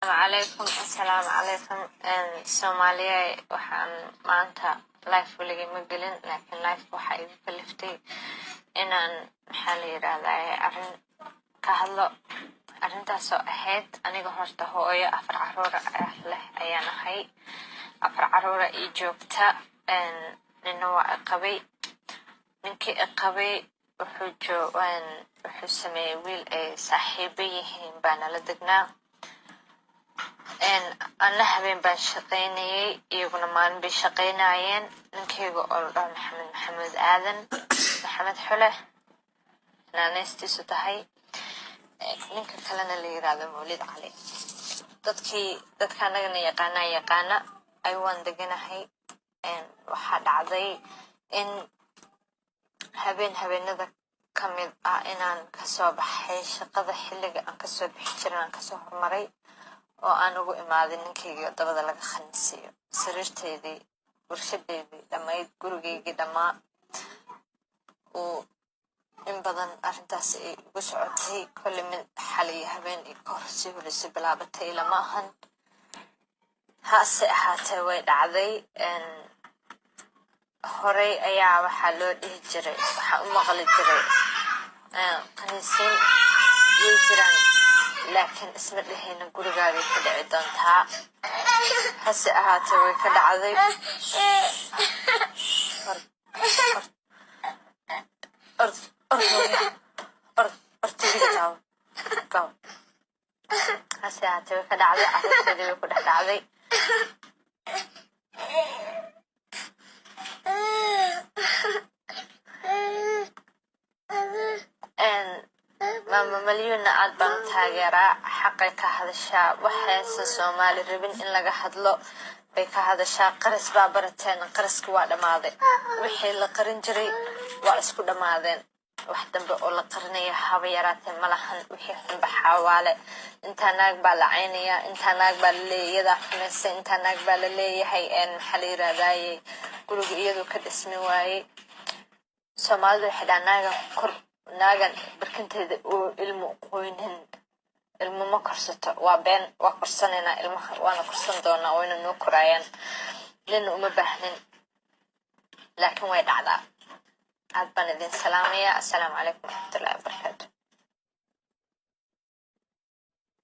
السلام عليكم Soomaaliya waxaan maanta live waliga ma gelin laakiin live waxa igu kaliftay inaan maxaa la yiraahdaa arrin ka hadlo arrintaas oo ahayd aniga horta hooyo 4 caruur ah leh ayaan ahay 4 caruur ii joogta nina waa qabay ninkii qabay wuxuu sameeyay wiil ay saaxiibo yihiin baan la degnaa أنا habeen baan shaqeynayay iyaguna maalin bay shaqeynayeen ninkeyga oo la maxamed aadan maxamed xule naanaystiisu tahay ninka kalena la yiraahdo Mawlid Cali dadka anagana yaqaana ay waan deganahay waxa dhacday in habeenada kamid ah inaan ka soo baxay shaqada xilliga aan ka soo bixi jiray aan ka soo hormaray oo aan ugu imaadin ninkeyga dabada laga khansiyo sariirteedii warshadeedii dhamayd gurigeygii dhamaa oo in badan arrintaas ay ugu socotay kulli mid xalay habeen iyo kahor si hoose bilaabatay lama ahan hase ahaatee way dhacday horey ayaa waxaa loo dhihi jiray waxaa u maqli jiray qaniisiin way jiraan laakiin isma dhehayna gurigaaga ka dhici doontaa hase ahaatee way ka dhacday hase ahaatee way ka dhacday carruurteedii way ku dhex dhacday ماما مليون عاد بان تاجرة حقيقة هذا الشاب وحاسة سومالي ربين إن لقى حدلو بيك هذا الشاب قرص بابرتين قرص كوادا ماضي وحي لقرنجري وعسكو دماذين وحدا بقول قرنية حبيراتين ملحن وحي حن بحاوالي انت ناقبة لعينية انت ناقبة اللي يدا حمسي انت ناقبة اللي يحي ان حليرة داي قلوب يدو كد اسمي واي سومالي حدا ناقا naagan barkinteeda oo ilmo qoynin ilmo ma korsato waa been waa korsanayna ilmaha waana korsan doonaa oo inuu korayaan lana uma baahnin laakiin way dhacdaa aad baan idin salaamaya assalaamu calaykum wa rahmatullaahi wa barakaatuh